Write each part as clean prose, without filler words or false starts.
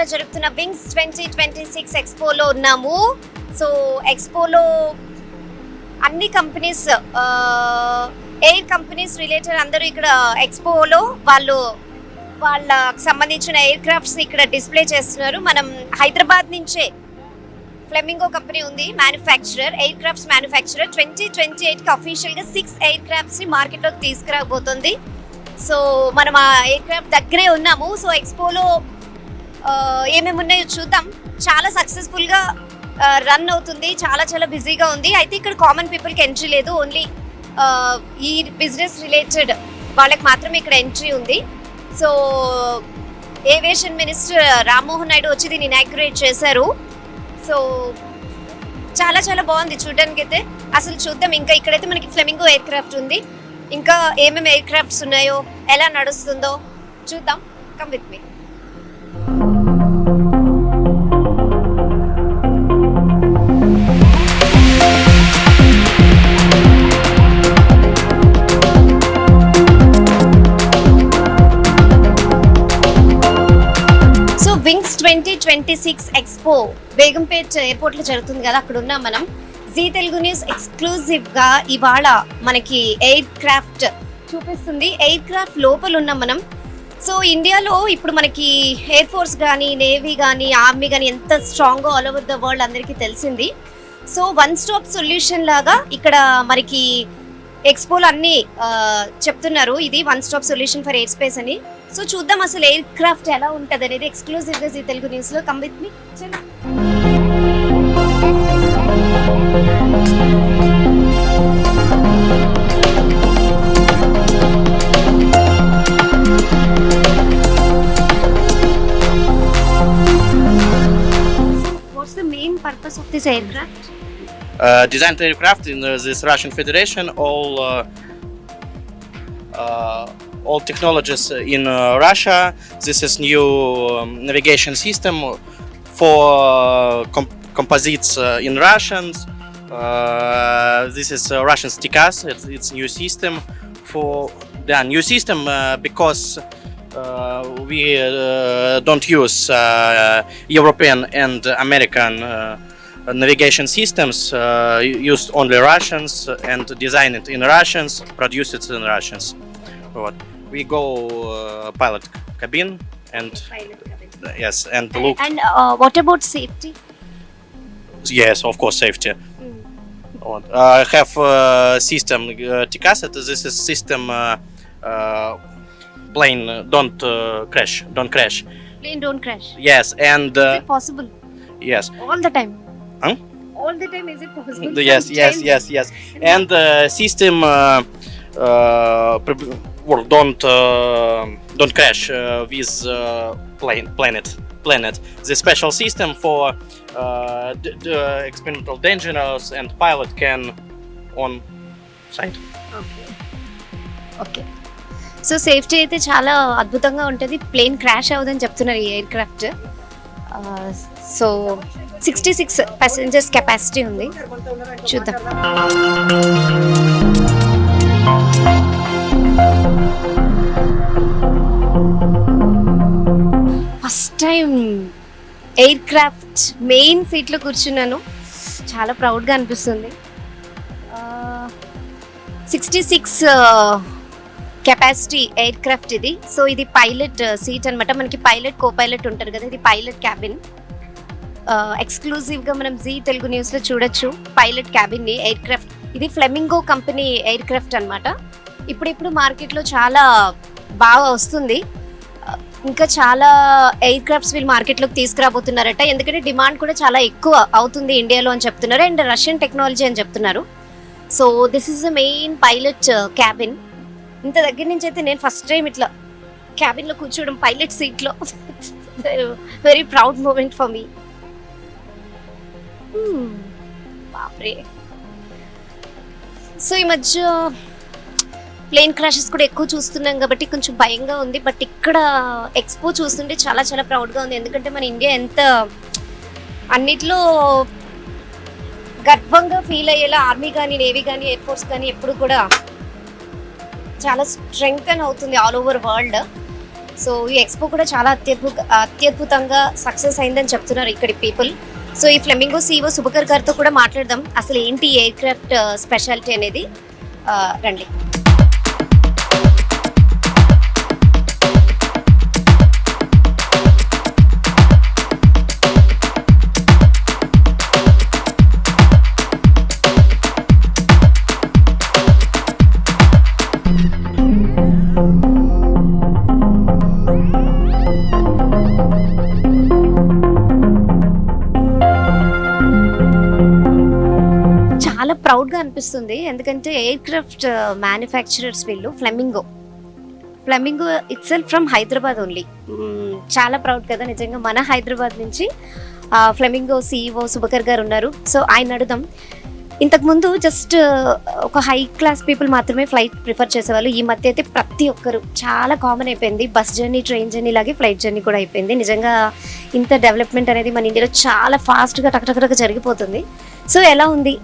ఎయిర్పోర్ట్లో జరుగుతున్న వింగ్స్ 2026 ఎక్స్పోలో ఉన్నాము. సో ఎక్స్పోలో అన్ని కంపెనీస్, ఎయిర్ కంపెనీస్ రిలేటెడ్ అందరూ ఇక్కడ ఎక్స్పోలో వాళ్ళకి సంబంధించిన ఎయిర్ క్రాఫ్ట్స్ ఇక్కడ డిస్ప్లే చేస్తున్నారు. మనం హైదరాబాద్ నుంచే ఫ్లెమింగో కంపెనీ ఉంది, మ్యానుఫ్యాక్చరర్, ఎయిర్ క్రాఫ్ట్స్ మ్యానుఫ్యాక్చరర్. 2028కి అఫీషియల్గా 6 ఎయిర్ క్రాఫ్ట్స్ని మార్కెట్లోకి తీసుకురాబోతుంది. సో మనం ఆ ఎయిర్ క్రాఫ్ట్ దగ్గరే ఉన్నాము. సో ఎక్స్పోలో ఏమేమి ఉన్నాయో చూద్దాం. చాలా సక్సెస్ఫుల్గా రన్ అవుతుంది, చాలా చాలా బిజీగా ఉంది. అయితే ఇక్కడ కామన్ పీపుల్కి ఎంట్రీ లేదు, ఓన్లీ ఈ బిజినెస్ రిలేటెడ్ వాళ్ళకి మాత్రమే ఇక్కడ ఎంట్రీ ఉంది. So aviation minister Rammohan Naidu వచ్చి దీన్ని ఇనాగ్రేట్ చేశారు. సో చాలా చాలా బాగుంది చూడడానికి అయితే. అసలు చూద్దాం, ఇంకా ఇక్కడైతే మనకి ఫ్లెమింగో ఎయిర్ క్రాఫ్ట్ ఉంది. ఇంకా ఏమేమి ఎయిర్ క్రాఫ్ట్స్ ఉన్నాయో, ఎలా నడుస్తుందో చూద్దాం. Come with me. Wings 2026 expo Begumpet ఎయిర్పోర్ట్లో జరుగుతుంది కదా, అక్కడ ఉన్నాం మనం. జీ తెలుగు న్యూస్ ఎక్స్క్లూజివ్గా ఇవాళ మనకి ఎయిర్ క్రాఫ్ట్ చూపిస్తుంది. ఎయిర్ క్రాఫ్ట్ లోపల ఉన్నాం మనం. సో ఇండియాలో ఇప్పుడు మనకి ఎయిర్ ఫోర్స్ కానీ, నేవీ కానీ, ఆర్మీ కానీ ఎంత స్ట్రాంగ్గా ఆల్ ఓవర్ ద వరల్డ్ అందరికీ తెలిసింది. సో వన్ స్టాప్ సొల్యూషన్ లాగా ఇక్కడ మనకి ఎక్స్పోలో అన్ని చెప్తున్నారు. ఇది one stop solution for air space అని. సో చూద్దాం అసలు ఎయిర్ క్రాఫ్ట్ ఎలా ఉంటుంది అనేది ఎక్స్క్లూజివ్గా జీ తెలుగు న్యూస్లో. Come with me. What's the main purpose of this aircraft? Designed aircraft in this Russian Federation, all technologies in Russia. This is new navigation system for composites in Russians. This is Russian STICAS. It's new system for the new system because we don't use European and American navigation systems. Used only Russians and designed it in Russians, produced it in Russians. What? We go pilot cabin and yes, and look. And what about safety? Yes, of course, safety. Have system TCAS. This is system plane don't crash. Plane don't crash. Yes, and is it possible? Yes. All the time. Huh? All the time, is it possible? Yes. And system don't crash with planet. The special system for the experimental dangerous and pilot can on site. Okay. So safety అయితే చాలా అద్భుతంగా ఉంటుంది. Plane crash అవ్వదని చెప్తున్నారు ఈ air craft. So 66 passengers capacity ఉంది. చూద్దాం. First time air craft main సీట్లో కూర్చున్నాను. చాలా ప్రౌడ్గా అనిపిస్తుంది. 66 కెపాసిటీ ఎయిర్ క్రాఫ్ట్ ఇది. సో ఇది పైలట్ సీట్ అనమాట. మనకి పైలట్, కో పైలట్ ఉంటారు కదా, ఇది పైలట్ క్యాబిన్. ఎక్స్క్లూజివ్గా మనం జీ తెలుగు న్యూస్లో చూడొచ్చు పైలట్ క్యాబిన్ని. ఎయిర్ క్రాఫ్ట్ ఇది ఫ్లెమింగో కంపెనీ ఎయిర్ క్రాఫ్ట్ అనమాట. ఇప్పుడిప్పుడు మార్కెట్లో చాలా బాగా వస్తుంది. ఇంకా చాలా ఎయిర్ క్రాఫ్ట్స్ వీళ్ళు మార్కెట్లోకి తీసుకురాబోతున్నారట. ఎందుకంటే డిమాండ్ కూడా చాలా ఎక్కువ అవుతుంది ఇండియాలో అని చెప్తున్నారు. అండ్ రష్యన్ టెక్నాలజీ అని చెప్తున్నారు. So this is the main pilot cabin. ఇంత దగ్గర నుంచి అయితే నేను ఫస్ట్ టైం ఇట్లా క్యాబిన్లో కూర్చోవడం, పైలట్ సీట్లో. Very proud moment for me. బాప్రే. సో ఈ మధ్య ప్లేన్ క్రాషెస్ కూడా ఎక్కువ చూస్తున్నాం కాబట్టి కొంచెం భయంగా ఉంది. బట్ ఇక్కడ ఎక్స్పో చూస్తుంటే చాలా చాలా ప్రౌడ్గా ఉంది. ఎందుకంటే మన ఇండియా ఎంత అన్నిట్లో గర్వంగా ఫీల్ అయ్యేలా ఆర్మీ కానీ, నేవీ కానీ, ఎయిర్ ఫోర్స్ కానీ ఎప్పుడు కూడా చాలా స్ట్రెంగ్తన్ అవుతుంది ఆల్ ఓవర్ వరల్డ్. సో ఈ ఎక్స్పో కూడా చాలా అత్యద్భుతంగా సక్సెస్ అయిందని చెప్తున్నారు ఇక్కడి పీపుల్. సో ఈ ఫ్లెమింగో CEO సుభకర్ గారితో కూడా మాట్లాడదాం, అసలు ఏంటి ఎయిర్ క్రాఫ్ట్ స్పెషాలిటీ అనేది. రండి. చాలా ప్రౌడ్గా అనిపిస్తుంది, ఎందుకంటే ఎయిర్ క్రాఫ్ట్ మ్యానుఫ్యాక్చరర్స్ వీళ్ళు flamingo it self from Hyderabad only. చాలా ప్రౌడ్ కదా నిజంగా. మన హైదరాబాద్ నుంచి ఫ్లెమింగో CEO సుభకర్ గారు ఉన్నారు. సో ఆయన అడుగుదాం. ఇంతకుముందు జస్ట్ ఒక హై క్లాస్ పీపుల్ మాత్రమే ఫ్లైట్ ప్రిఫర్ చేసేవాళ్ళు. ఈ మధ్య అయితే ప్రతి ఒక్కరు చాలా కామన్ అయిపోయింది. బస్ జర్నీ, ట్రైన్ జర్నీ లాగే ఫ్లైట్ జర్నీ కూడా అయిపోయింది. నిజంగా ఇంత డెవలప్మెంట్ అనేది మన ఇండియాలో చాలా ఫాస్ట్గా టకటకటక జరిగిపోతుంది. సో ఎలా ఉంది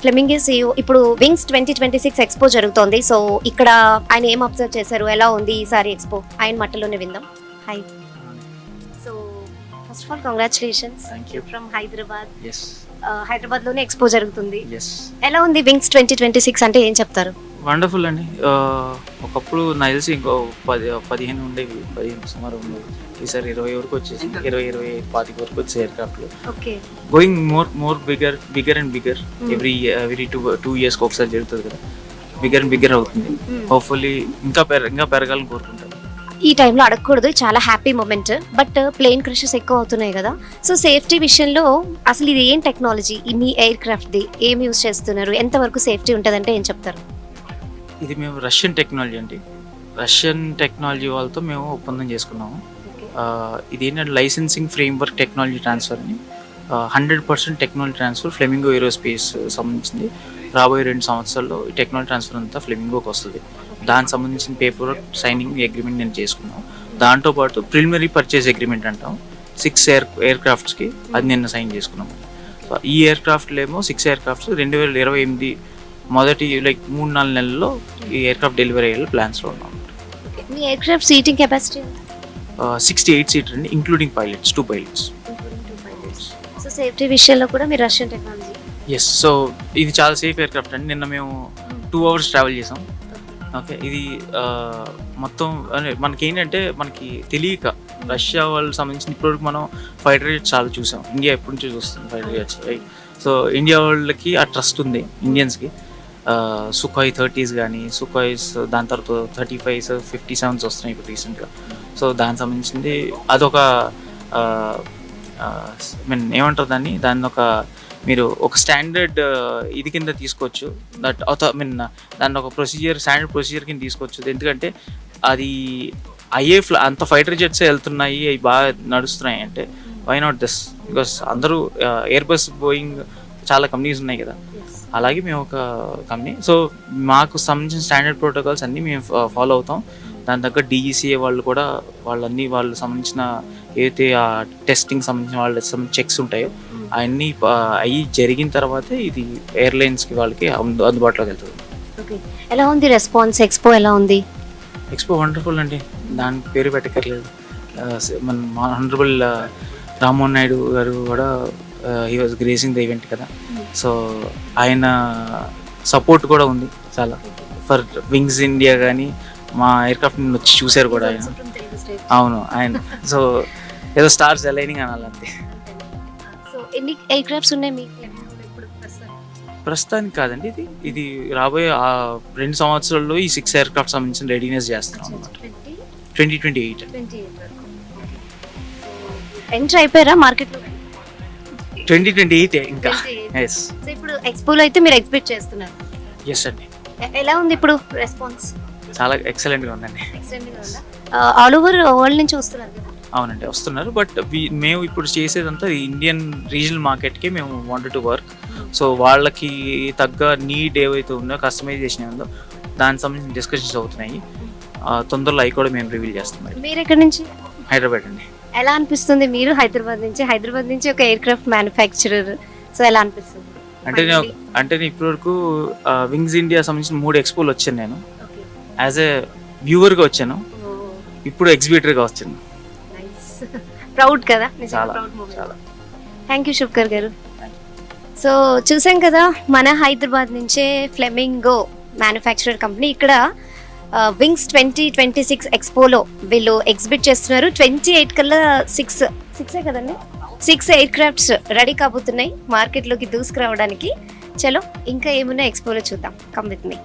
ఫ్లెమింగో CEO ఇప్పుడు వింగ్స్ 2026 ఎక్స్పో జరుగుతోంది. సో ఇక్కడ ఆయన ఏం అబ్జర్వ్ చేశారు, ఎలా ఉంది ఈసారి ఎక్స్పో, ఆయన మట్టలోనే విందాం. Hi. So first of all congratulations from Hyderabad. Hyderabad లోనే ఎక్స్పో జరుగుతుంది. ఎలా ఉంది వింగ్స్ 2026 అంటే ఏం చెప్తారు? వండర్ఫుల్ అండి. ఒకప్పుడు నాకు తెలిసి ఇంకో 15 ఉండేవి, 15 సుమారు ఉండేవి. ఈసారి 20 వరకు వచ్చేసి 20-25 వరకు వచ్చే ఎయిర్క్రాఫ్ట్లు. Going more bigger and bigger. Every 2 years ఒకసారి జరుగుతుంది కదా, బిగర్ అండ్ బిగర్ అవుతుంది. హోప్ఫుల్లీ ఇంకా పెరగాలని కోరుకుంటాను. ఈ టైంలో అడగకూడదు, చాలా happy moment. But plane crashes ఎక్కువ అవుతున్నాయి కదా, సో సేఫ్టీ విషయంలో అసలు ఇది ఏం టెక్నాలజీ, మీ ఎయిర్ క్రాఫ్ట్ది ఏం యూజ్ చేస్తున్నారు, ఎంతవరకు సేఫ్టీ ఉంటుందంటే ఏం చెప్తారు? ఇది మేము రష్యన్ టెక్నాలజీ వాళ్ళతో మేము ఒప్పందం చేసుకున్నాము. ఇది ఏంటంటే లైసెన్సింగ్ ఫ్రేమ్వర్క్ టెక్నాలజీ ట్రాన్స్ఫర్ అని. 100% టెక్నాలజీ ట్రాన్స్ఫర్ ఫ్లెమింగో ఏరోస్పేస్ సంబంధించింది. రాబోయే 2 సంవత్సరాల్లో ఈ టెక్నాలజీ ట్రాన్స్ఫర్ అంతా ఫ్లెమింగోకి వస్తుంది. దానికి సంబంధించిన పేపర్ వర్క్, సైనింగ్ అగ్రిమెంట్ నేను చేసుకున్నాను. దాంతోపాటు ప్రిలిమినరీ పర్చేస్ అగ్రిమెంట్ అంటాం 6 ఎయిర్క్రాఫ్ట్స్కి, అది నిన్న సైన్ చేసుకున్నాము. సో ఈ ఎయిర్క్రాఫ్ట్లు ఏమో 6 ఎయిర్క్రాఫ్ట్స్ 2028 మొదటి 3-4 నెలల్లో ఈ ఎయిర్క్రాఫ్ట్ డెలివరీ అయ్యే ప్లాన్స్లో ఉన్నాం. మీ ఎయిర్క్రాఫ్ట్ సీటింగ్ కెపాసిటీ 68 సీటర్ అండి, including pilots, 2 pilots. So safety విషయంలో కూడా మీరు రష్యన్ టెక్నాలజీ. ఎస్. సో ఇది చాలా సేఫ్ ఎయిర్క్రాఫ్ట్ అండి. నిన్న మేము 2 hours ట్రావెల్ చేసాం. ఓకే, ఇది మొత్తం మనకేంటంటే మనకి తెలియక రష్యా వాళ్ళకి సంబంధించిన ఇప్పటివరకు మనం ఫైటర్ జెట్స్ చాలా చూసాం. ఇండియా ఎప్పటి నుంచో చూస్తుంది fighter jets, right? So India వాళ్ళకి ఆ ట్రస్ట్ ఉంది ఇండియన్స్కి. సుఖాయ్ 30s కానీ సుఖాయ్స్, దాని తర్వాత 35s 57s వస్తున్నాయి ఇప్పుడు రీసెంట్గా. సో దానికి సంబంధించింది అదొక ఏమంటారు దాన్ని ఒక మీరు ఒక స్టాండర్డ్ ఇది కింద తీసుకోవచ్చు. దాన్ని ఒక స్టాండర్డ్ ప్రొసీజర్ కింద తీసుకోవచ్చు. ఎందుకంటే అది అంత ఫైటర్ జెట్స్ వెళ్తున్నాయి, అవి బాగా నడుస్తున్నాయి అంటే వై నాట్ దిస్? బికాస్ అందరూ ఎయిర్ బస్, బోయింగ్ చాలా కంపెనీస్ ఉన్నాయి కదా, అలాగే మేము ఒక కంపెనీ. సో మాకు సంబంధించిన స్టాండర్డ్ ప్రోటోకాల్స్ అన్నీ మేము ఫాలో అవుతాం. దాని దగ్గర DGCA వాళ్ళు కూడా వాళ్ళు సంబంధించిన ఏదైతే ఆ టెస్టింగ్ సంబంధించిన వాళ్ళ చెక్స్ ఉంటాయో అవన్నీ అవి జరిగిన తర్వాతే ఇది ఎయిర్లైన్స్కి వాళ్ళకి అందుబాటులోకి వెళ్తుంది. ఓకే, ఎలా ఉంది రెస్పాన్స్? ఎక్స్పో ఎలా ఉంది? ఎక్స్పో వండర్ఫుల్ అండి, దానికి పేరు పెట్టక్కర్లేదు. మన ఆనరబుల్ రామ్మోహన్ నాయుడు గారు కూడా he was gracing the event కదా. సో ఆయన సపోర్ట్ కూడా ఉంది చాలా ఫర్ వింగ్స్ ఇండియా. కానీ మా ఎయిర్క్రాఫ్ట్ వచ్చి చూశారు కూడా ఆయన. అవును, ఆయన. సో ఏదో స్టార్స్ అలైనింగ్ అనాలి అంతే. సో ఎన్ని ఎయిర్క్రాఫ్ట్స్ ఉన్నాయి మీకు ప్రస్తుతానికి? కాదండి, ఇది రాబోయే 2 సంవత్సరాల్లో ఈ 6 ఎయిర్క్రాఫ్ట్ సంబంధించిన రెడీనెస్ చేస్తున్నాం అనమాట. 2028 ఎంటర్ అయిపోయారా మార్కెట్లో? 2028 ఇంకా. ఎస్. సో ఇప్పుడు ఎక్స్పోలో అయితే మీరు ఎక్స్పెక్ట్ చేస్తున్నారు? ఎస్ అండి. ఎలా ఉంది ఇప్పుడు రెస్పాన్స్? చాలా ఎక్సలెంట్గా ఉందండి. ఆల్ ఓవర్ వరల్డ్ నుంచి వస్తున్నారు కదా? అవునండి, వస్తున్నారు. బట్ మేము ఇప్పుడు చేసేదంతా ఇండియన్ రీజనల్ మార్కెట్కే మేము వాంటెడ్ టు వర్క్. సో వాళ్ళకి తగ్గ నీడ్ ఏవైతే ఉందో, కస్టమైజేషన్ ఉందో దానికి సంబంధించిన డిస్కషన్స్ అవుతున్నాయి. తొందరలో అవి కూడా మేము రివీల్ చేస్తున్నాం. మీరు ఎక్కడి నుంచి? హైదరాబాద్ అండి. ఎలా అనిపిస్తుంది? మీరు హైదరాబాద్ నుంచి ఒక ఎయిర్ క్రాఫ్ట్ మ్యానుఫ్యాక్చరర్, సో ఎలా అనిపిస్తుంది? అంటే నేను ఇప్పటివరకు వింగ్స్ ఇండియా సంబంధించిన 3 ఎక్స్పోలు వచ్చాను. నేను యాజ్ ఏ వ్యూవర్గా వచ్చాను. ఇప్పుడు ఎగ్జిబిటర్గా వచ్చింది. ప్రౌడ్ కదా, నిజంగా చాలా ప్రౌడ్ మూమెంట్. చాలా. థ్యాంక్ యూ శుభ్కర్ గారు. సో చూసాం కదా, మన హైదరాబాద్ నుంచే ఫ్లెమింగో మ్యానుఫ్యాక్చరర్ కంపెనీ ఇక్కడ వింగ్స్ 2026 ఎక్స్పోలో వీళ్ళు ఎగ్జిబిట్ చేస్తున్నారు. 28 కల్లా 6 కదండి, 6 ఎయిర్ క్రాఫ్ట్స్ రెడీ కాబోతున్నాయి మార్కెట్లోకి దూసుకురావడానికి. చలో ఇంకా ఏమున్నా ఎక్స్పోలో చూద్దాం. Come with me.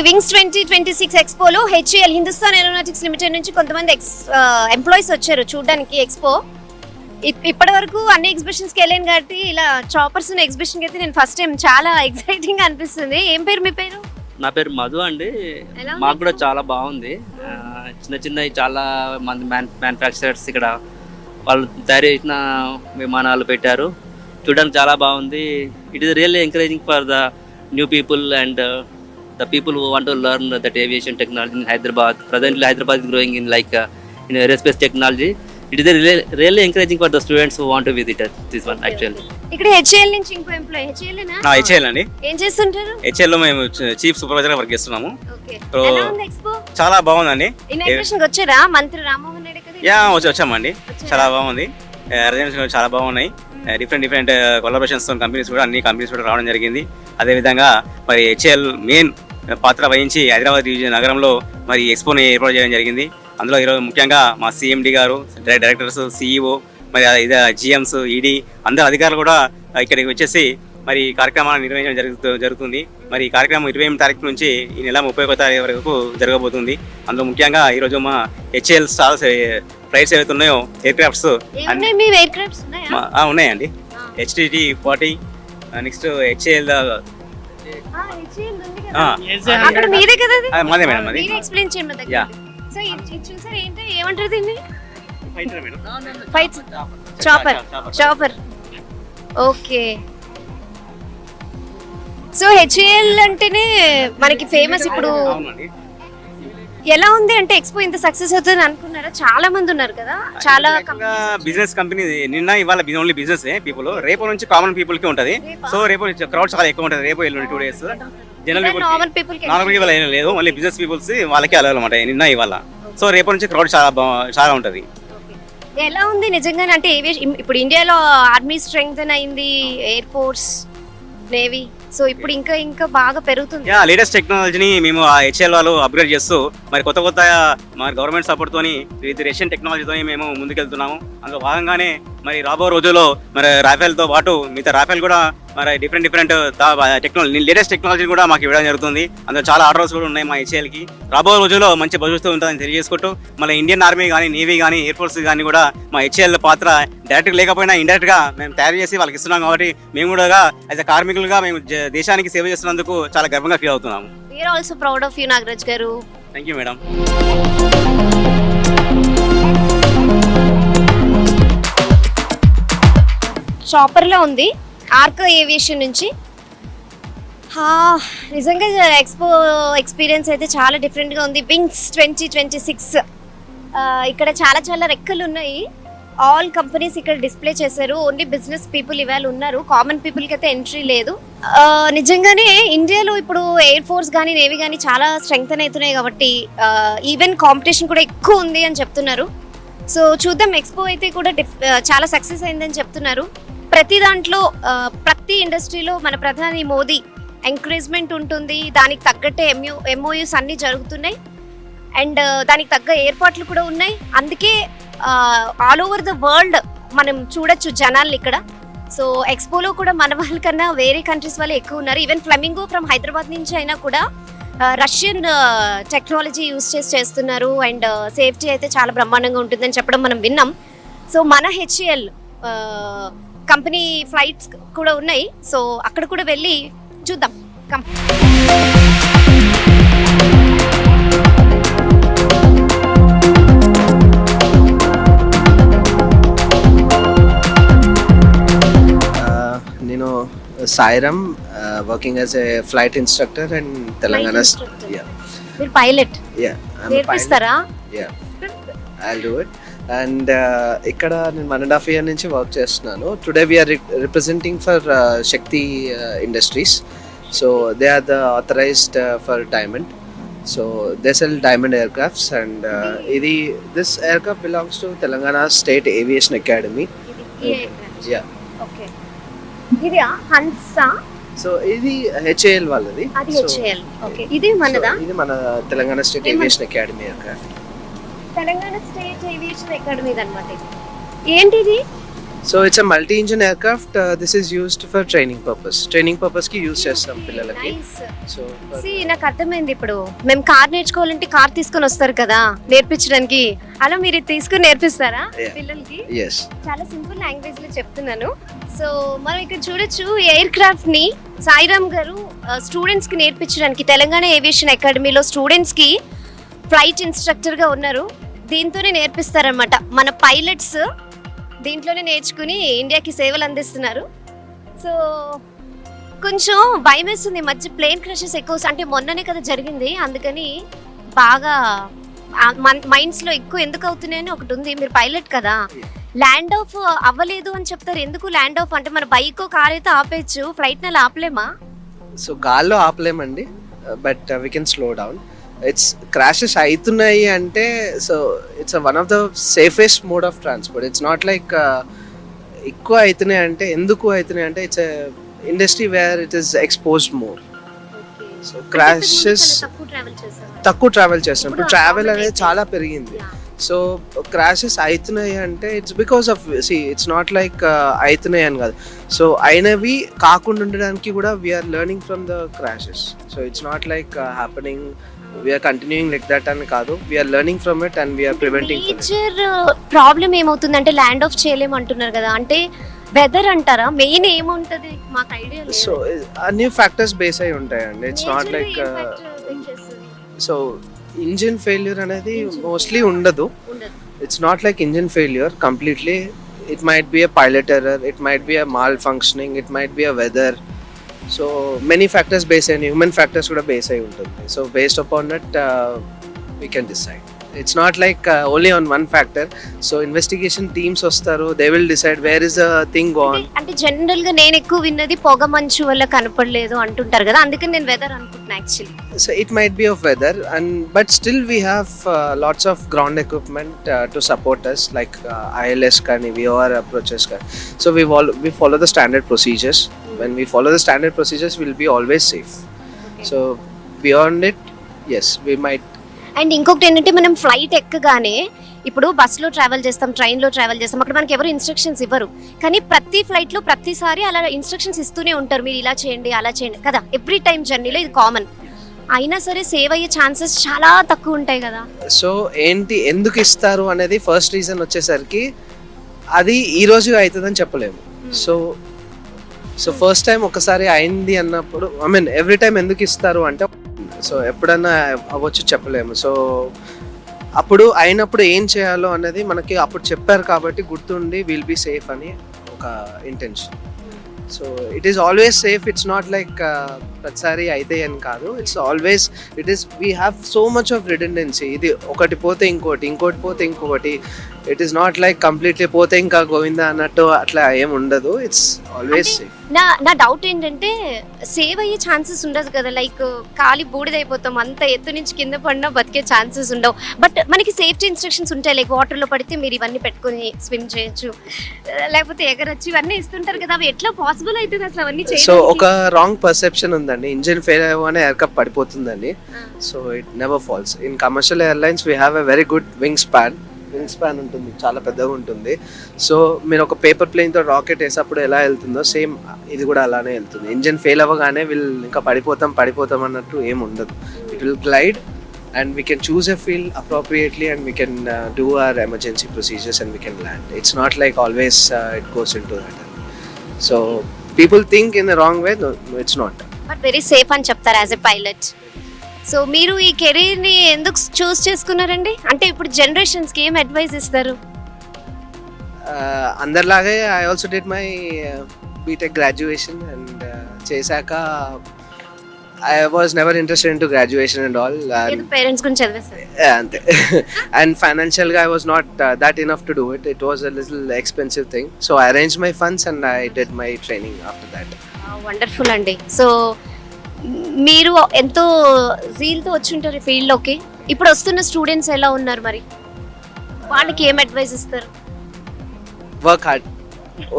వింగ్స్ 2026 ఎక్స్పోలో హెచ్ఏఎల్ హిందుస్థాన్ ఏరోనాటిక్స్ లిమిటెడ్ నుంచి కొంతమంది ఎంప్లాయీస్ వచ్చారు చూడడానికి ఎక్స్పో. ఇప్పటి వరకు అన్ని ఎగ్జిబిషన్స్కి వెళ్ళాను కాబట్టి ఇలా చాపర్స్ ఉన్న ఎగ్జిబిషన్కి అయితే నేను ఫస్ట్ టైం, చాలా ఎక్సైటింగ్ అనిపిస్తుంది. ఏం పేరు మీ పేరు? నా పేరు మధు అండి. ఎలా ఉంది మాకు కూడా expo? చాలా బాగుంది. చిన్న చాలా మంది మ్యానుఫ్యాక్చరర్స్ ఇక్కడ వాళ్ళు తయారు చేసిన విమానాలు పెట్టారు. చూడడానికి చాలా బాగుంది. It is really encouraging for the new people and the people who want to learn that aviation technology in Hyderabad. Presently, Hyderabad is growing in aerospace technology. It is really encouraging for the students who want to visit this one actually. ఇక్కడ HAL నుంచి ఇంకో employee HAL HAL అండి. ఏం చేస్తుంటారు? HAL లో మేము chief supervisor గా work చేస్తున్నాము. ఓకే, So, ఎలా ఉంది ఎక్స్పో? చాలా బాగుందండి. ఇనాగ్రేషన్ వచ్చారా? మంత్రి రామ్మోహన్ రెడ్డి కదా? యా వచ్చామండి. చాలా బాగుంది. అరేంజ్మెంట్స్ చాలా బాగున్నాయి. డిఫరెంట్ కొలాబరేషన్స్ కంపెనీస్ కూడా, అన్ని కంపెనీస్ కూడా రావడం జరిగింది. అదేవిధంగా మరి హెచ్ఏఎల్ మెయిన్ పాత్ర వహించి హైదరాబాద్ నగరంలో మరి ఎక్స్పోని ఏర్పాటు చేయడం జరిగింది. అందులో ఈరోజు ముఖ్యంగా మా సిఎండి గారు, డైరెక్టర్స్, సిఇఓ, మరి జిఎంస్, ఈడీ అందరు అధికారులు కూడా ఇక్కడికి వచ్చేసి మరి కార్యక్రమాన్ని నిర్వహించడం జరుగుతుంది. మరి ఈ కార్యక్రమం 28 తారీఖు నుంచి ఈ నెల 31 తారీఖు వరకు జరగబోతుంది. అందులో ముఖ్యంగా ఈరోజు మా హెచ్ఏఎల్ స్టార్స్ ఫ్లైట్స్ ఏవైతే ఉన్నాయో ఎయిర్ క్రాఫ్ట్స్ ఉన్నాయండి. HTT 40, నెక్స్ట్ హెచ్ఏఎల్ అక్కడ మీదే కదా అది? మాదే మేడం. అది మీరే ఎక్స్ప్లెయిన్ చేయండి మా దగ్గర. యా. సో ఇది చూసారా ఏంటి, ఏమంటారు దీన్ని? Madam. Fight chopper. Okay, so HAL అంటేనే మనకి ఫేమస్. ఇప్పుడు అవునండి. ఎలా ఉంది అంటే ఎక్స్పో ఇంత సక్సెస్ అవుతుంది అనుకున్నారా? చాలా మంది ఉన్నారు కదా, చాలా బిజినెస్ కంపెనీ. నిన్న ఇవాళ ఓన్లీ బిజినెస్ పీపుల్. రేపు నుంచి కామన్ పీపుల్ కి ఉంటది. సో రేపు క్రౌడ్ చాలా ఎక్కువ ఉంటది. రేపు ఎల్లుండి 2 days general normal people normal ఇవాళ ఏం లేదు, ఓన్లీ బిజినెస్ పీపుల్స్ వాళ్ళకి అలవాలన్నమాట నిన్న ఇవాళ. సో రేపు నుంచి క్రౌడ్ చాలా ఉంటది. ఎలా ఉంది నిజంగానే అంటే ఇప్పుడు ఇండియాలో ఆర్మీ స్ట్రెంగ్త్ అయింది, ఎయిర్ ఫోర్స్, నేవీ. సో ఇప్పుడు ఇంకా బాగా పెరుగుతుంది. లేటెస్ట్ టెక్నాలజీని మేము ఆ హెచ్ఏఎల్ వాళ్ళు అప్గ్రేడ్ చేస్తూ మరి కొత్త మరి గవర్నమెంట్ సపోర్ట్ తోని విత్ రష్యన్ టెక్నాలజీతోని మేము ముందుకెళ్తున్నాము. అందులో భాగంగానే మరి రాబో రోజుల్లో మరి రాఫెల్తో పాటు మిగతా రాఫెల్ కూడా మరి డిఫరెంట్ టెక్నాలజీ, లేటెస్ట్ టెక్నాలజీ కూడా మాకు ఇవ్వడం జరుగుతుంది. అందులో చాలా ఆర్డర్స్ కూడా ఉన్నాయి మా హెచ్ఏఎల్కి. రాబో రోజుల్లో మంచి భవిష్యత్తు ఉంటుందని తెలియజేసుకుంటూ మళ్ళీ ఇండియన్ ఆర్మీ కానీ, నేవీ కానీ, ఎయిర్ ఫోర్స్ కానీ కూడా మా హెచ్ఏఎల్ పాత్ర డైరెక్ట్ లేకపోయినా ఇండైరెక్ట్గా మేము తయారు చేసి వాళ్ళకి ఇస్తున్నాం. కాబట్టి మేము కూడా యాజ్ అ కార్మికులుగా మేము దేశానికి సేవ చేస్తున్నందుకు చాలా గర్వంగా ఫీల్ అవుతున్నాము. We are also proud of you, Nagaraj గారు. Thank you madam. చాపర్లో ఉంది ఆర్క్ ఏవియేషన్ నుంచి. నిజంగా ఎక్స్పో ఎక్స్పీరియన్స్ అయితే చాలా డిఫరెంట్గా ఉంది. వింగ్స్ 2026 ఇక్కడ చాలా రెక్కలు ఉన్నాయి. ఆల్ కంపెనీస్ ఇక్కడ డిస్ప్లే చేశారు. ఓన్లీ బిజినెస్ పీపుల్ ఇవాళ ఉన్నారు, కామన్ పీపుల్కి అయితే ఎంట్రీ లేదు. నిజంగానే ఇండియాలో ఇప్పుడు ఎయిర్ ఫోర్స్ కానీ, నేవీ కానీ చాలా స్ట్రెంగ్తన్ అవుతున్నాయి కాబట్టి ఈవెన్ కాంపిటీషన్ కూడా ఎక్కువ ఉంది అని చెప్తున్నారు. సో చూద్దాం, ఎక్స్పో అయితే కూడా చాలా సక్సెస్ అయిందని చెప్తున్నారు. ప్రతి దాంట్లో ప్రతి ఇండస్ట్రీలో మన ప్రధాని మోదీ ఎంకరేజ్మెంట్ ఉంటుంది. దానికి తగ్గట్టే MOUs అన్నీ జరుగుతున్నాయి అండ్ దానికి తగ్గ ఏర్పాట్లు కూడా ఉన్నాయి. అందుకే ఆల్ ఓవర్ ద వరల్డ్ మనం చూడొచ్చు జనాల్ని ఇక్కడ. సో ఎక్స్పోలో కూడా మన వాళ్ళకన్నా వేరే కంట్రీస్ వాళ్ళు ఎక్కువ ఉన్నారు. ఈవెన్ ఫ్లెమింగో ఫ్రమ్ హైదరాబాద్ నుంచి అయినా కూడా రష్యన్ టెక్నాలజీ యూస్ చేస్తున్నారు అండ్ సేఫ్టీ అయితే చాలా బ్రహ్మాండంగా ఉంటుందని చెప్పడం మనం విన్నాం. సో మన హెచ్ఏఎల్ కంపెనీ ఫ్లైట్స్ కూడా ఉన్నాయి. సో అక్కడ కూడా వెళ్ళి చూద్దాం. కమ్. నేను Sairam, working as a flight instructor and Telangana. మీరు పైలట్ Yeah, I'm a నేర్పిస్తారా? Yeah, I'll do it. And ఇక్కడ నేను 1.5 year నుంచి వర్క్ చేస్తున్నాను. Today we're representing for Shakti Industries. So they are the authorised for Diamond. So they sell Diamond aircrafts and this aircraft belongs to Telangana State Aviation Academy. Yeah. Okay, ఇది Hansa, so ఇది HAL వాళ్ళది. అది HAL. Okay, ఇది మనదా? ఇది మన Telangana state aviation academy aircraft. Telangana state aviation academy అన్నమాట. ఏంటిది? So it's a multi engine aircraft. This is used for training purpose కి యూస్ చేస్తాం పిల్లలకి. సో నాకు అర్థమైంది. ఇప్పుడు మేము కార్ నేర్చుకోవాలంటే కార్ తీసుకొని వస్తారు కదా నేర్పించడానికి, అలా మీరు ఇది తీసుకొని నేర్పిస్తారా పిల్లలకి? ఎస్, చాలా సింపుల్ లాంగ్వేజ్ లో చెప్తున్నాను. సో మనం ఇక్కడ చూడొచ్చు, ఎయిర్ క్రాఫ్ట్ ని సాయిరామ్ గారు స్టూడెంట్స్ కి నేర్పించడానికి తెలంగాణ ఏవియేషన్ అకాడమీలో స్టూడెంట్స్ కి ఫ్లైట్ ఇన్స్ట్రక్టర్ గా ఉన్నారు. దీంతోనే నేర్పిస్తారనమాట. మన పైలట్స్ దీంట్లోనే నేర్చుకుని ఇండియాకి సేవలు అందిస్తున్నారు. సో కొంచెం భయం వేస్తుంది, మధ్య ప్లేన్ క్రషెస్ ఎక్కువ, అంటే మొన్ననే కదా జరిగింది, అందుకని బాగా మైండ్స్లో ఎక్కువ ఎందుకు అవుతున్నాయని ఒకటి ఉంది. మీరు పైలట్ కదా, ల్యాండ్ ఆఫ్ అవ్వలేదు అని చెప్తారు. ఎందుకు ల్యాండ్ ఆఫ్ అంటే మన బైక్ కార్ అయితే ఆపేయచ్చు, ఫ్లైట్ నెల ఆపలేమా? సో గాల్లో ఆపలేమండి, but we can slow down. It's crashes అవుతున్నాయి అంటే, so it's one of the safest mode of transport. It's not like ఎక్కువ అవుతున్నాయి అంటే, ఎందుకు అవుతున్నాయి అంటే it's industry where it is exposed more. So crashes తక్కువ ట్రావెల్ చేస్తాం. ఇప్పుడు ట్రావెల్ అనేది చాలా పెరిగింది. సో క్రాషెస్ అవుతున్నాయి అంటే it's because of it's not like అవుతున్నాయి అని కాదు. సో అయినవి కాకుండా ఉండడానికి కూడా we're learning from the crashes. So it's not like happening, we're continuing like that అని కాదు. We're learning from it and we're preventing. Major problem ఏమవుతుందంటే ల్యాండ్ ఆఫ్ చేయలేము అంటున్నారు కదా, అంటే వెదర్ అంటారా? మెయిన్ ఏముంటది మాకు ఐడియా లేదు. సో అన్ని ఫ్యాక్టర్స్ బేస్ అయి ఉంటాయండి. It's not like so engine failure అనేది మోస్ట్లీ ఉండదు. It's not like engine failure completely. It might be a pilot error, it might be a malfunctioning, it might be a weather. So many factors base అయ్యి, human factors కూడా base అయి ఉంటుంది. So based upon that we can decide. It's not like only on one factor. So investigation teams వస్తారు, they will decide where is the thing gone. అంటే general గా నేను ఎక్కువ విన్నది పొగ మంచు వల్ల కనపడలేదు అంటుంటారు కదా, అందుకని నేను వెదర్ అనుకుంటున్నా actually. So it might be of weather, and but still we have lots of ground equipment to support us, like ILS kani, VOR approaches kani. So we follow the standard procedures. When we follow the standard procedures, we'll be always safe. So beyond it, yes, we might. And ఇంకొకటి ఏంటంటే, మనం flight ఎక్కగానే ఇప్పుడు బస్సులో travel చేస్తాం, ట్రైన్లో travel చేస్తాం, అక్కడ మనకి ఎవరు ఇన్స్ట్రక్షన్స్ ఇవ్వరు. కానీ ప్రతి ఫ్లైట్లో ప్రతిసారి అలా ఇన్స్ట్రక్షన్స్ ఇస్తూనే ఉంటారు, మీరు ఇలా చేయండి అలా చేయండి కదా. ఎవ్రీ టైం జర్నీలో ఇది కామన్. అయినా సరే సేవ్ అయ్యే ఛాన్సెస్ చాలా తక్కువ ఉంటాయి కదా. సో ఏంటి ఎందుకు ఇస్తారు అనేది ఫస్ట్ రీజన్ వచ్చేసరికి అది ఈ రోజు అవుతుందని చెప్పలేము. సో ఫస్ట్ టైం ఒకసారి అయింది అన్నప్పుడు, ఐ మీన్ ఎవ్రీ టైం ఎందుకు ఇస్తారు అంటే, సో ఎప్పుడన్నా అవ్వచ్చు, చెప్పలేము. సో అప్పుడు అయినప్పుడు ఏం చేయాలో అనేది మనకి అప్పుడు చెప్పారు కాబట్టి గుర్తుండి విల్ బీ సేఫ్ అని ఒక intention. So it is always safe. It's not like ప్రతిసారి అయితే అని కాదు. It's always it is we have so much of redundancy. ఇది ఒకటి పోతే ఇంకోటి, ఇంకోటి పోతే ఇంకొకటి. It is not like completely పోతే ఇంకా గోవిందా అన్నట్టు అట్లా ఏం ఉండదు. It's always safe. నా డౌట్ ఏంటంటే, సేవ్ అయ్యే ఛాన్సెస్ ఉండదు కదా, లైక్ ఖాళీ బూడిదైపోతాం, అంత ఎత్తు నుంచి కింద పడినా బతికే ఛాన్సెస్ ఉండవు. బట్ మనకి సేఫ్టీ ఇన్స్ట్రక్షన్స్ ఉంటాయి, లైక్ వాటర్లో పడితే మీరు ఇవన్నీ పెట్టుకొని స్విమ్ చేయొచ్చు, లేకపోతే ఎగరొచ్చు, ఇవన్నీ ఇస్తుంటారు కదా. అవి ఎట్లా పాసిబుల్ అవుతుంది అసలు అవన్నీ చేయడానికి? సో ఒక రాంగ్ పర్సెప్షన్ ఉందండి, ఇంజిన్ ఫెయిల్ అవ్వగానే ఎయిర్క్రాఫ్ట్ పడిపోతుందని. So it never falls. In commercial airlines we have a very good wingspan ఉంటుంది, చాలా పెద్దగా ఉంటుంది. సో మీరు ఒక పేపర్ ప్లేన్తో రాకెట్ వేసేప్పుడు ఎలా వెళ్తుందో సేమ్ ఇది కూడా అలానే వెళ్తుంది. ఇంజిన్ ఫెయిల్ అవ్వగానే ఇంకా పడిపోతాం అన్నట్టు ఏం ఉండదు. It will glide and we can choose a field appropriately and we can do our emergency procedures and we can land. It's not like always it goes into that. So people think in the wrong way. No, it's not. But very safe అని చెప్తారు as a pilot. So మీరు ఈ కెరీర్ని ఎందుకు చూస్ చేసుకున్నారండి? అంటే ఇప్పుడు జనరేషన్స్కి ఏం అడ్వైస్ ఇస్తారు? అందరిలాగే I also did my BTech graduation and చేశాక I was never interested into graduation and all. And parents గురించి చదివేస్తారు. అంతే. And financially I was not that enough to do it. It was a little expensive thing. So I arranged my funds and I did my training after that. Wonderful అండి. So మీరు ఎంతో జీల్తో వచ్చి ఉంటారు ఈ ఫీల్డ్లోకి. ఇప్పుడు వస్తున్న స్టూడెంట్స్ ఎలా ఉన్నారు మరి? వాళ్ళకి ఏం అడ్వైస్ ఇస్తారు? Work hard.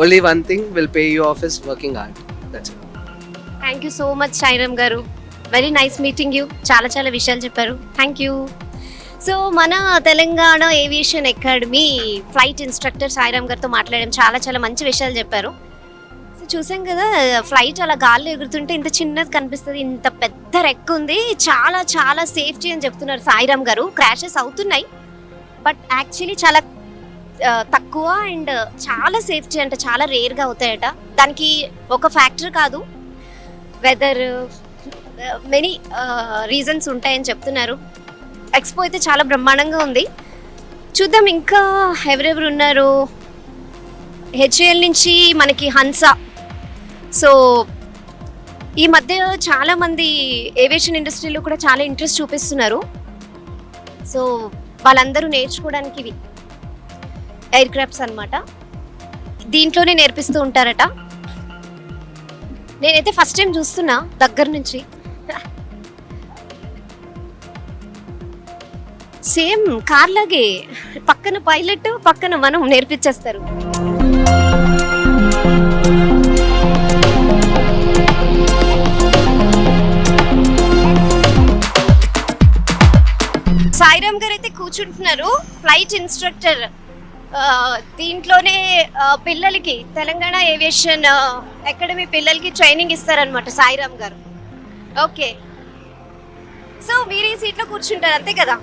Only one thing will pay you off is working hard. That's it. Thank you so much Sairam గారు. Very nice meeting you. చాలా చాలా విషయాలు చెప్పారు. Thank you. సో మన Telangana Aviation Academy flight instructor Sairam గారితో మాట్లాడాం. చాలా చాలా మంచి విషయాలు చెప్పారు. సో చూసాం కదా, ఫ్లైట్ అలా గాల్లో ఎగురుతుంటే ఇంత చిన్నది కనిపిస్తుంది, ఇంత పెద్ద రెక్క ఉంది, చాలా చాలా సేఫ్టీ అని చెప్తున్నారు సాయిరామ్ గారు. క్రాషెస్ అవుతున్నాయి బట్ యాక్చువల్లీ చాలా తక్కువ అండ్ చాలా సేఫ్టీ అంటే చాలా రేర్గా అవుతాయట. దానికి ఒక ఫ్యాక్టర్ కాదు, వెదర్, మెనీ రీజన్స్ ఉంటాయని చెప్తున్నారు. ఎక్స్పో అయితే చాలా బ్రహ్మాండంగా ఉంది. చూద్దాం ఇంకా ఎవరెవరు ఉన్నారు. హెచ్ఏఎల్ నుంచి మనకి హన్సా. సో ఈ మధ్య చాలామంది ఏవియేషన్ ఇండస్ట్రీలో కూడా చాలా ఇంట్రెస్ట్ చూపిస్తున్నారు. సో వాళ్ళందరూ నేర్చుకోవడానికి ఇవి ఎయిర్ క్రాఫ్ట్స్ అనమాట. దీంట్లోనే నేర్పిస్తూ ఉంటారట. నేనైతే ఫస్ట్ టైం చూస్తున్నా దగ్గర నుంచి. సేమ్ కార్ లాగే పక్కన పైలట్, పక్కన మనం నేర్పించేస్తారు. సాయిరామ్ గారు అయితే కూర్చుంటున్నారు, ఫ్లైట్ ఇన్స్ట్రక్టర్. దీంట్లోనే పిల్లలకి తెలంగాణ ఏవియేషన్ అకాడమీ పిల్లలకి ట్రైనింగ్ ఇస్తారనమాట సాయిరామ్ గారు. ఓకే, సో మీరు ఈ సీట్లో కూర్చుంటారు అంతే కదా?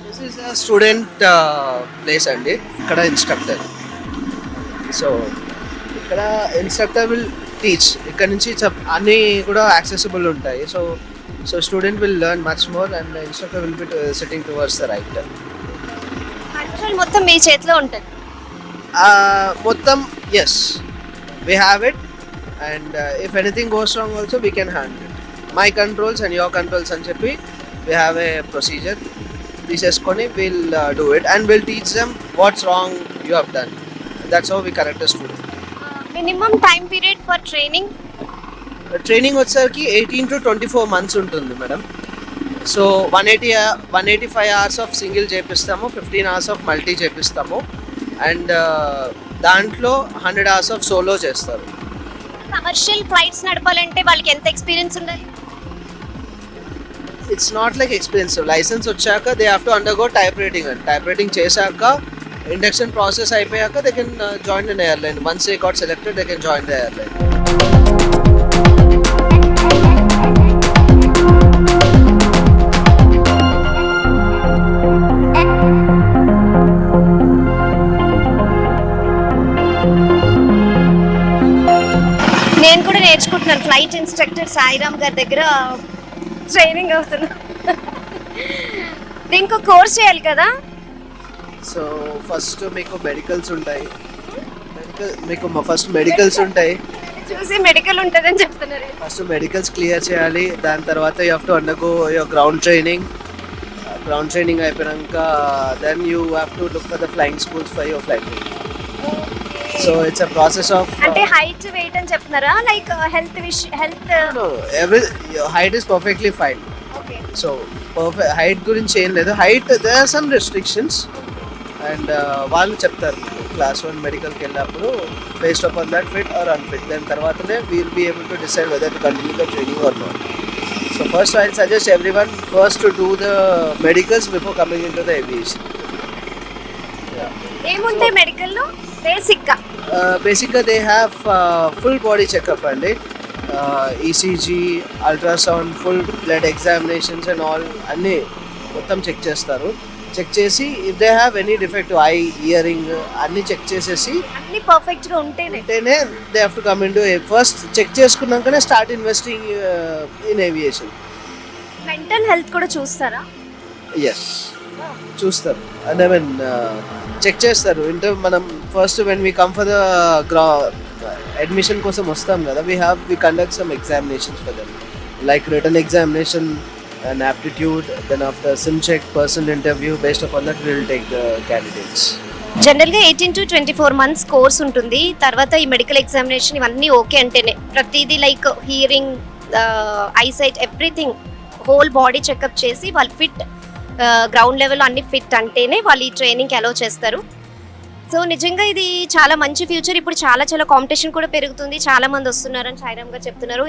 This is a student place అండి. ఇక్కడ ఇన్స్ట్రక్టర్. సో ఇక్కడ ఇన్స్ట్రక్టర్ విల్ టీచ్. ఇక్కడ నుంచి అన్నీ కూడా యాక్సెసిబుల్ ఉంటాయి. So student will learn much more and instructor will be sitting towards the right. Control మొత్తం మీ చేతిలో ఉంటుంది మొత్తం. Yes, we have it and if anything goes wrong also we can handle it. My controls and your controls అని చెప్పి we have a procedure తీసేసుకొని will do it and will teach them what's wrong you have done. That's how we correct the student. Minimum time period for training? Training వచ్చేసరికి 18 to 24 months ఉంటుంది madam. So 185 hours of single చేపిస్తాము, 15 hours of multi చేపిస్తాము and దాంట్లో 100 hours of solo చేస్తారు. Commercial flights నడపాలంటే వాళ్ళకి ఎంత experience ఉండాలి? It's not like expensive. Licence వచ్చాక they have to undergo type rating and type rating చేశాక ఇండక్షన్ ప్రాసెస్ అయిపోయాక they can join in airline. Once they got selected they can join the airline. నేను కూడా నేర్చుకుంటున్నాను flight instructor Sairam గారి దగ్గర training అవుతున్నా. దీనికి కోర్స్ చేయాలి కదా? సో ఫస్ట్ మీకు మెడికల్స్ ఉంటాయి. మీకు ఫస్ట్ మెడికల్స్ ఉంటాయి. చూసి మెడికల్ ఉంటుందని చెప్తున్నారు. ఫస్ట్ మెడికల్స్ క్లియర్ చేయాలి. దాని తర్వాత you have to undergo your ground training. Ground training అయిపోయాక then you have to look for the flying schools for your flight. So it's a process of అంటే height weight అని చెప్తున్నారా? Like health every height is perfectly fine. Okay, so perfect height గురించి ఏం లేదు. Height there are some restrictions and వాళ్ళు చెప్తారు class 1 మెడికల్కి వెళ్ళినప్పుడు based upon that fit or unfit. దాని తర్వాతనే wheel be able to decide whether to continue the training or not. So first I suggest everyone first to do the medicals before coming in to the aviation. ఏముంటాయి మెడికల్లో బేసిక్గా? బేసిక్గా they have full body checkup అండి. ECG, ultrasound, full blood examinations and all అన్నీ మొత్తం check చేస్తారు. Check చేసి if they have any defective eye, hearing అన్నీ చెక్ చేసేసి అన్ని పర్ఫెక్ట్గా ఉంటేనే they have to come in to first check చేసుకున్నాకనే start investing in aviation. Mental health కూడా చూస్తారా? ఎస్, చూస్తారు. అండ్ ఐ మీన్ చెక్ చేస్తారు. అంటే మనం first when we come for the admission కోసం వస్తాం కదా, we conduct some examinations for them. like written examination and aptitude. Then after sim check, personal interview. Based upon that, we will take the candidates. జనరల్గా 18 to 24 months course ఉంటుంది. తర్వాత ఈ medical examination ఇవన్నీ okay అంటేనే ప్రతిదీ like hearing, eyesight, everything whole body checkup చేసి వాళ్ళు fit, ground level అన్ని ఫిట్ అంటేనే వాళ్ళు ఈ ట్రైనింగ్కి అలౌ చేస్తారు. సో నిజంగా ఇది చాలా మంచి ఫ్యూచర్. ఇప్పుడు చాలా చాలా కాంపిటీషన్ కూడా పెరుగుతుంది, చాలా మంది వస్తున్నారని సాయిరామ్ గారు చెప్తున్నారు.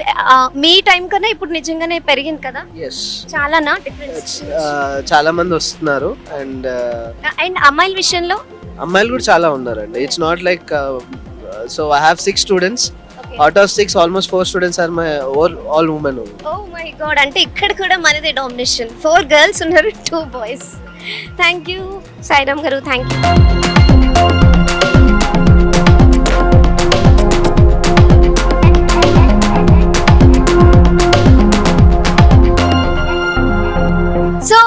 మీ టైం కన్నా ఇప్పుడు నిజంగానే పెరిగింది కదా Yes. చాలానా డిఫరెన్స్? చాలా మంది వస్తున్నారు అండ్ అండ్ అమ్మాయిల విషయంలో అమ్మాయిలు కూడా చాలా ఉన్నారండి. It's not like so I have 6 students. Out of 6, almost 4 students are my all women only. Oh my God, అంటే ఇక్కడ కూడా మనదే డామినేషన్. 4 గర్ల్స్ ఉన్నారు, 2 బాయ్స్. థ్యాంక్ యూ సాయిరామ్ గారు, థ్యాంక్ యూ. సో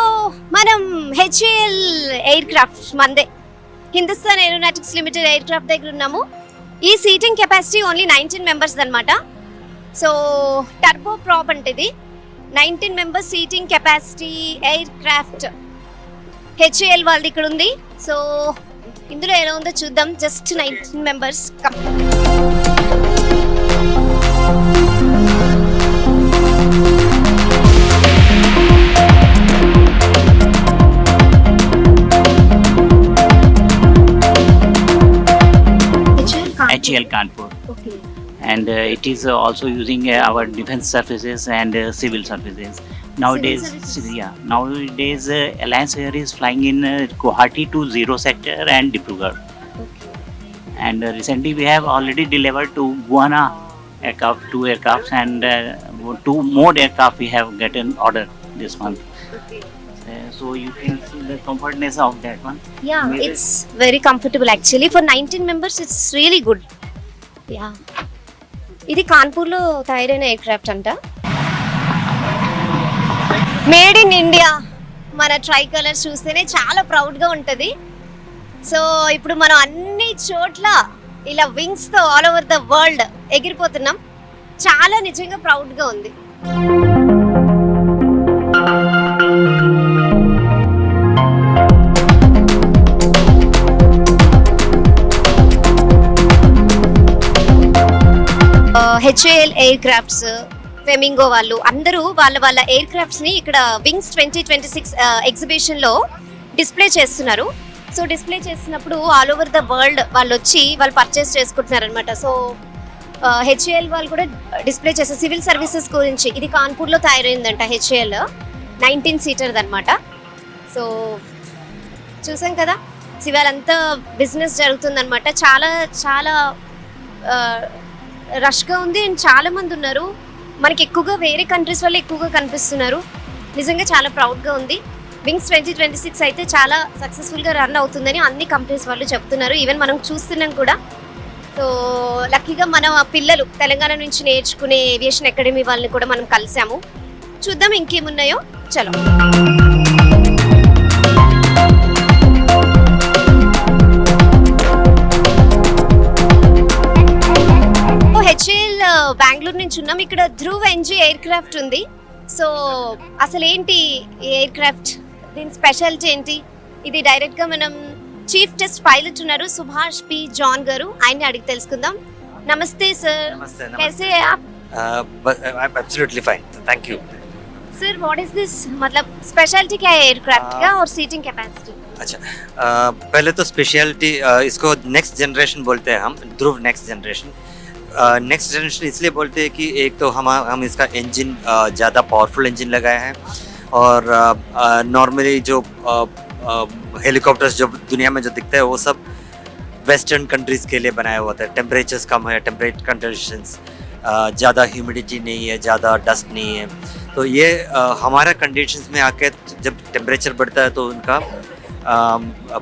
మనం HAL ఎయిర్ క్రాఫ్ట్ మందే, Hindustan Aeronautics limited air craft దగ్గర ఉన్నాము. ఈ సీటింగ్ కెపాసిటీ ఓన్లీ 19 మెంబర్స్ అనమాట. సో టర్బో ప్రాప్ అంటే ఇది 19 members seating capacity air craft HAL వాళ్ళది ఇక్కడ ఉంది. సో ఇందులో ఎలా ఉందో చూద్దాం. Just 19 members. HAL Kanpur, and it is also using our defense services and civil services. Nowadays, nowadays Alliance Air is flying in Guwahati to Zero Sector and Dibrugarh. And recently we have already delivered to Guana aircraft, 2 aircrafts, and 2 more aircraft we have gotten order this month. So you can see the comfortness of that one. Yeah, it's very comfortable actually. For 19 members, it's really good. Yeah. ఇది కాన్పూర్లో తయారైన air craft అంట. Made in India. మన try colours చూస్తేనే చాలా ప్రౌడ్గా ఉంటుంది. So ఇప్పుడు మనం అన్ని చోట్ల ఇలా వింగ్స్తో ఆల్ ఓవర్ ద వరల్డ్ ఎగిరిపోతున్నాం. చాలా నిజంగా ప్రౌడ్గా ఉంది. HAL ఎయిర్ క్రాఫ్ట్స్, ఫెమింగో వాళ్ళు అందరూ వాళ్ళ ఎయిర్ క్రాఫ్ట్స్ని ఇక్కడ వింగ్స్ 2026 ఎగ్జిబిషన్లో డిస్ప్లే చేస్తున్నారు. సో డిస్ప్లే చేస్తున్నప్పుడు ఆల్ ఓవర్ ద వరల్డ్ వాళ్ళు వచ్చి వాళ్ళు పర్చేస్ చేసుకుంటున్నారు అనమాట. సో HAL వాళ్ళు కూడా డిస్ప్లే చేస్తారు సివిల్ సర్వీసెస్ గురించి. ఇది కాన్పూర్లో తయారైందంట HAL, 19 సీటర్ది అనమాట. సో చూసాం కదా, ఇవాళంతా బిజినెస్ జరుగుతుందన్నమాట. చాలా చాలా రష్గా ఉంది అండ్ చాలా మంది ఉన్నారు. మనకి ఎక్కువగా వేరే కంట్రీస్ వాళ్ళు ఎక్కువగా కనిపిస్తున్నారు. నిజంగా చాలా ప్రౌడ్గా ఉంది. వింగ్స్ 2026 అయితే చాలా సక్సెస్ఫుల్గా రన్ అవుతుందని అన్ని కంపెనీస్ వాళ్ళు చెప్తున్నారు. ఈవెన్ మనం చూస్తున్నాం కూడా. సో లక్కీగా మన పిల్లలు తెలంగాణ నుంచి నేర్చుకునే ఏవియేషన్ అకాడమీ వాళ్ళని కూడా మనం కలిసాము. చూద్దాం ఇంకేమున్నాయో. చలో. HAL బెంగళూరు నుంచి ఉన్నాం. ఇక్కడ ధ్రువ్ NG ఎయిర్ క్రాఫ్ట్ ఉంది. సో అసలు ఏంటి ఎయిర్ క్రాఫ్ట్, దీని స్పెషాలిటీ ఏంటి? ఇది డైరెక్ట్గా మనం చీఫ్ టెస్ట్ పైలట్ ఉన్నారు సుభాష్ P. జాన్ గారు, ఆయన్ని అడిగి తెలుసుకుందాం. నమస్తే సార్. नमस्ते कैसे हैं आप? Absolutely fine, thank you. Sir what is this, मतलब स्पेशलिटी क्या है एयरक्राफ्ट का और सीटिंग कैपेसिटी? अच्छा, पहले तो स्पेशलिटी इसको नेक्स्ट जनरेशन बोलते हैं हम, ध्रुव नेक्स्ट जनरेशन. नेक्स्ट जनरेशन इसलिए बोलते हैं कि एक तो हम इसका इंजन ज़्यादा पावरफुल इंजन लगाए हैं, और नॉर्मली जो हेलीकॉप्टर्स जो दुनिया में जो दिखते हैं वो सब वेस्टर्न कंट्रीज़ के लिए बनाया हुआ था. टेम्परेचर्स कम है, टेम्परेचर कंडीशंस ज़्यादा ह्यूमिडिटी नहीं है, ज़्यादा डस्ट नहीं है. तो ये हमारा कंडीशंस में आके जब टेम्परेचर बढ़ता है तो उनका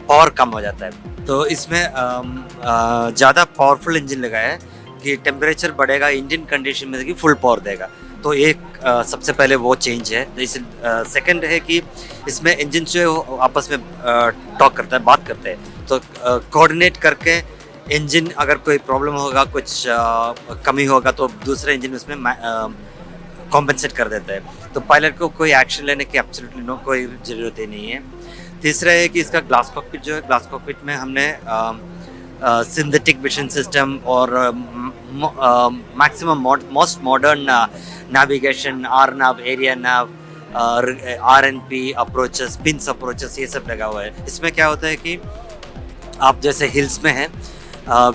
पावर कम हो जाता है. तो इसमें ज़्यादा पावरफुल इंजन लगाया है कि टेम्परेचर बढ़ेगा, इंडियन कंडीशन में कि फुल पावर देगा. तो एक सबसे पहले वो चेंज है. सेकंड है कि इसमें इंजन जो है वो आपस में टॉक करता है, बात करते हैं. तो कोऑर्डिनेट करके इंजन अगर कोई प्रॉब्लम होगा, कुछ कमी होगा, तो दूसरे इंजन उसमें कॉम्पनसेट कर देता है, तो पायलट को कोई एक्शन लेने की एब्सोल्युटली कोई ज़रूरत ही नहीं है। तीसरा है कि इसका ग्लास कॉकपिट जो है, ग्लास कॉकपिट में हमने सिंथेटिक विजन सिस्टम और maximum most modern navigation, R nav, area nav, RNP approaches, pins approaches, ये सब लगा हुआ है। इसमें क्या होता है कि आप जैसे हिल्स में हैं,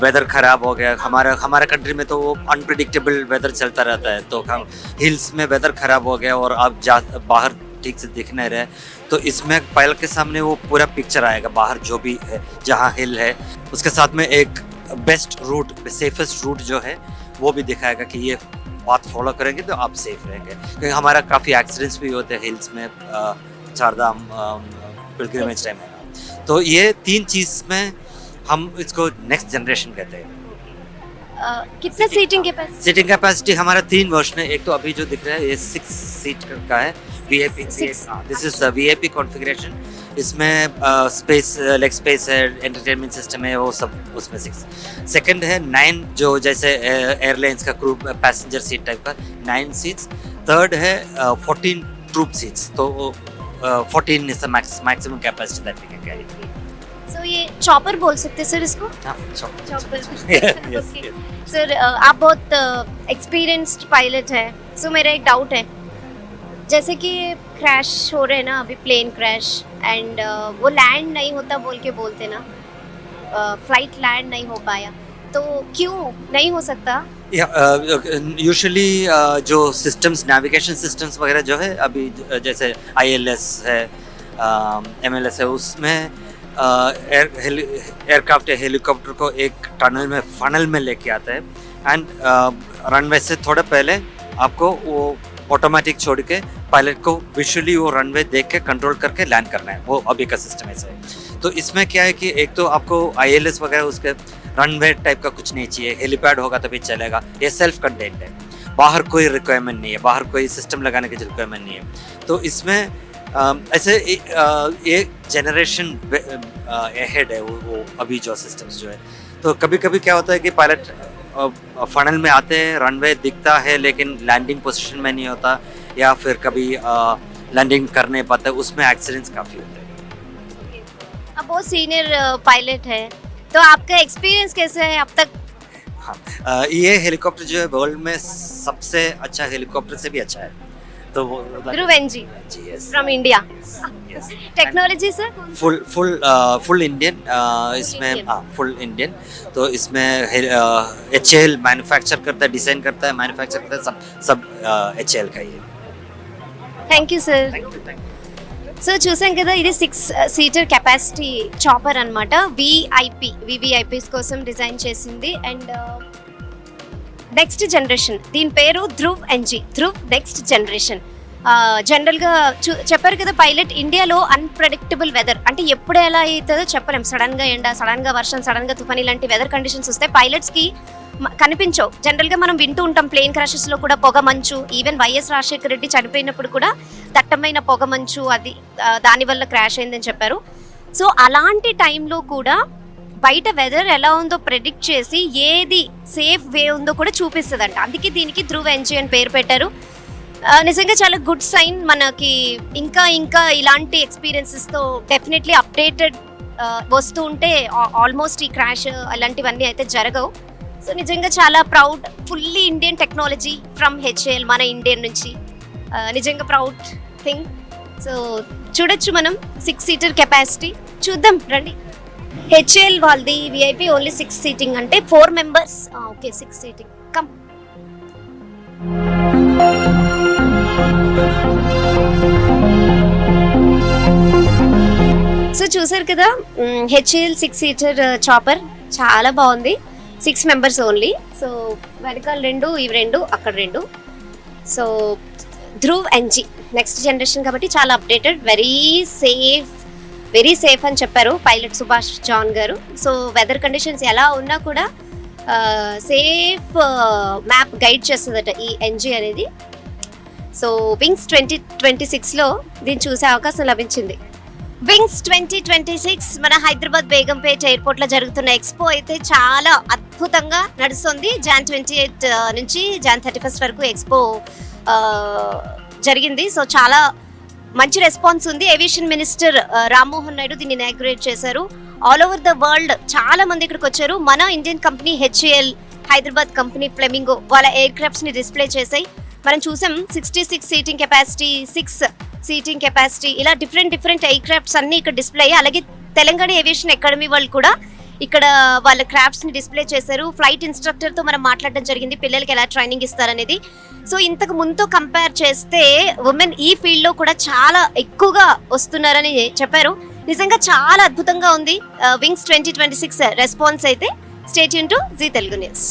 वेदर ख़राब हो गया, हमारा कंट्री में तो वो अनप्रिडिक्टेबल वेदर चलता रहता है, तो हिल्स में वेदर ख़राब हो गया और आप बाहर ठीक से दिख नहीं रहे, तो इसमें पायलट के सामने वो पूरा पिक्चर आएगा, बाहर जो भी है, जहाँ हिल है उसके साथ में एक बेस्ट रूट, सेफेस्ट रूट जो है वो भी दिखाएगा कि ये बात फॉलो करेंगे तो आप सेफ रहेंगे। क्योंकि हमारा काफ़ी एक्सीडेंट्स भी होते हैं हिल्स में, चारधाम पिलग्रिमेज टाइम में। तो ये 3 चीज़ में हम इसको नेक्स्ट जनरेशन कहते हैं। कितना सीटिंग कैपेसिटी? सीटिंग कैपेसिटी हमारा 3 वर्जन है। एक तो अभी जो दिख रहा है ये 6 सीट का है, VIP, this is VIP configuration. इसमें स्पेस, लेग स्पेस है, एंटरटेनमेंट सिस्टम है, वो सब उसमें 6। सेकंड है 9, जो जैसे एयरलाइंस का क्रू पैसेंजर सीट टाइप का 9 सीट्स। थर्ड है 14 ट्रूप सीट्स, तो 14 is the maximum capacity that we can carry. So ये चॉपर बोल सकते हैं सर इसको? चॉपर। सर आप बहुत एक्सपीरियंस्ड पायलट हैं, सो मेरा एक डाउट है, जैसे कि क्रैश हो रहे हैं ना अभी, प्लेन क्रैश, एंड वो लैंड नहीं होता बोल के बोलते ना, फ्लाइट लैंड नहीं हो पाया, तो क्यों नहीं हो सकता? यूजुअली जो सिस्टम्स, नेविगेशन सिस्टम्स वगैरह जो है, अभी जैसे ILS है, MLS है, उसमें एयरक्राफ्ट या हेलीकॉप्टर को एक फनल में लेके आता है, एंड रनवे से थोड़ा पहले आपको वो ऑटोमेटिक छोड़ के पायलट को विजुअली वो रनवे देख के कंट्रोल करके लैंड करना है, वो अभी का सिस्टम ऐसा है। तो इसमें क्या है कि एक तो आपको ILS वगैरह उसके रनवे टाइप का कुछ नहीं चाहिए, हेलीपैड होगा तभी चलेगा, ये सेल्फ कंटेंट है, बाहर कोई रिक्वायरमेंट नहीं है, बाहर कोई सिस्टम लगाने की रिक्वायरमेंट नहीं है। तो इसमें ऐसे एक जनरेशन अहेड है वो अभी जो सिस्टम्स जो है। तो कभी कभी क्या होता है कि पायलट फनल में आते हैं, रनवे दिखता है लेकिन लैंडिंग पोजीशन में नहीं होता, या फिर कभी लैंडिंग कर नहीं पाता, उसमें एक्सीडेंट्स काफ़ी होते हैं। आप बहुत सीनियर पायलट है, तो आपका एक्सपीरियंस कैसे है अब तक? हाँ, ये हेलीकॉप्टर जो है वर्ल्ड में सबसे अच्छा हेलीकॉप्टर से भी अच्छा है, तो वो ध्रुव NG from India. Technology sir? Full Indian, इसमें फुल इंडियन। तो इसमें HAL मैन्युफैक्चर करता है, डिजाइन करता है, मैन्युफैक्चर करता है, सब HAL का ही है। Thank you sir. సో చూసాం కదా, ఇది 6 సీటర్ కెపాసిటీ చాపర్ అనమాట. VVIPs కోసం డిజైన్ చేసింది. అండ్ నెక్స్ట్ జనరేషన్, దీని పేరు Dhruv NG, Dhruv next generation. జనరల్గా చెప్పారు కదా, పైలట్ ఇండియాలో అన్ప్రెడిక్టబుల్ వెదర్, అంటే ఎప్పుడు ఎలా అవుతుందో చెప్పలేం. సడన్గా ఎండ, సడన్గా వర్షం, సడన్గా తుఫాన్, ఇలాంటి వెదర్ కండిషన్స్ వస్తే పైలట్స్కి కనిపించవు. జనరల్గా మనం వింటూ ఉంటాం ప్లేన్ క్రాషెస్లో కూడా పొగ మంచు, ఈవెన్ వైఎస్ రాజశేఖర రెడ్డి చనిపోయినప్పుడు కూడా దట్టమైన పొగ మంచు, అది దానివల్ల క్రాష్ అయిందని చెప్పారు. సో అలాంటి టైంలో కూడా బయట వెదర్ ఎలా ఉందో ప్రెడిక్ట్ చేసి ఏది సేఫ్ వే ఉందో కూడా చూపిస్తుందంట. అందుకే దీనికి ధ్రువ్ NG అని పేరు పెట్టారు. నిజంగా చాలా గుడ్ సైన్. మనకి ఇంకా ఇంకా ఇలాంటి ఎక్స్పీరియన్సెస్తో డెఫినెట్లీ అప్డేటెడ్ వస్తూ ఉంటే ఆల్మోస్ట్ ఈ క్రాష్ అలాంటివన్నీ అయితే జరగవు. సో నిజంగా చాలా proud. Fully Indian technology from HAL, మన ఇండియన్ నుంచి. నిజంగా ప్రౌడ్ థింగ్. సో చూడొచ్చు మనం 6 సీటర్ కెపాసిటీ. చూద్దాం రండి. HAL వాళ్ళది VIP ఓన్లీ 6 సీటింగ్, అంటే 4 members. Okay, 6 seating. Come. So చూసారు కదా, HAL 6 సీటర్ చాపర్ చాలా బాగుంది. 6 మెంబర్స్ ఓన్లీ. సో వెనకాల 2, ఇవి 2, అక్కడ 2. So Dhruv NG next generation కాబట్టి చాలా అప్డేటెడ్, వెరీ సేఫ్ అని చెప్పారు పైలట్ సుభాష్ జాన్ గారు. సో వెదర్ కండిషన్స్ ఎలా ఉన్నా కూడా సేఫ్ మ్యాప్ గైడ్ చేస్తుందట ఈ NG అనేది. సో వింగ్స్ 2026లో దీన్ని చూసే అవకాశం లభించింది. వింగ్స్ 2026 మన హైదరాబాద్ బేగంపేట ఎయిర్పోర్ట్లో జరుగుతున్న ఎక్స్పో అయితే చాలా అద్భుతంగా నడుస్తుంది. Jan 28 నుంచి Jan 31 వరకు ఎక్స్పో జరిగింది. సో చాలా మంచి రెస్పాన్స్ ఉంది. ఏవియేషన్ మినిస్టర్ రామ్మోహన్ నాయుడు దీన్ని ఇనాగ్రేట్ చేశారు. ఆల్ ఓవర్ ద వరల్డ్ చాలా మంది ఇక్కడికి వచ్చారు. మన Indian company HAL, Hyderabad company flamingo వాళ్ళ ఎయిర్ క్రాఫ్ట్స్ ని డిస్ప్లే చేశాయి. మనం చూసాం 66 సీటింగ్ కెపాసిటీ, 6 సీటింగ్ కెపాసిటీ, ఇలా డిఫరెంట్ ఎయిర్ క్రాఫ్ట్స్ అన్ని ఇక్కడ డిస్ప్లే అయ్యాయి. అలాగే తెలంగాణ ఏవియేషన్ అకాడమీ వాళ్ళు కూడా ఇక్కడ వాళ్ళ క్రాఫ్ట్స్ ని డిస్ప్లే చేశారు. ఫ్లైట్ ఇన్స్ట్రక్టర్ తో మనం మాట్లాడడం జరిగింది, పిల్లలకి ఎలా ట్రైనింగ్ ఇస్తారనేది. సో ఇంతకు ముందుతో కంపేర్ చేస్తే ఉమెన్ ఈ ఫీల్డ్ లో కూడా చాలా ఎక్కువగా వస్తున్నారని చెప్పారు. నిజంగా చాలా అద్భుతంగా ఉంది వింగ్స్ 2026 రెస్పాన్స్ అయితే. Stay tune to Zee Telugu news.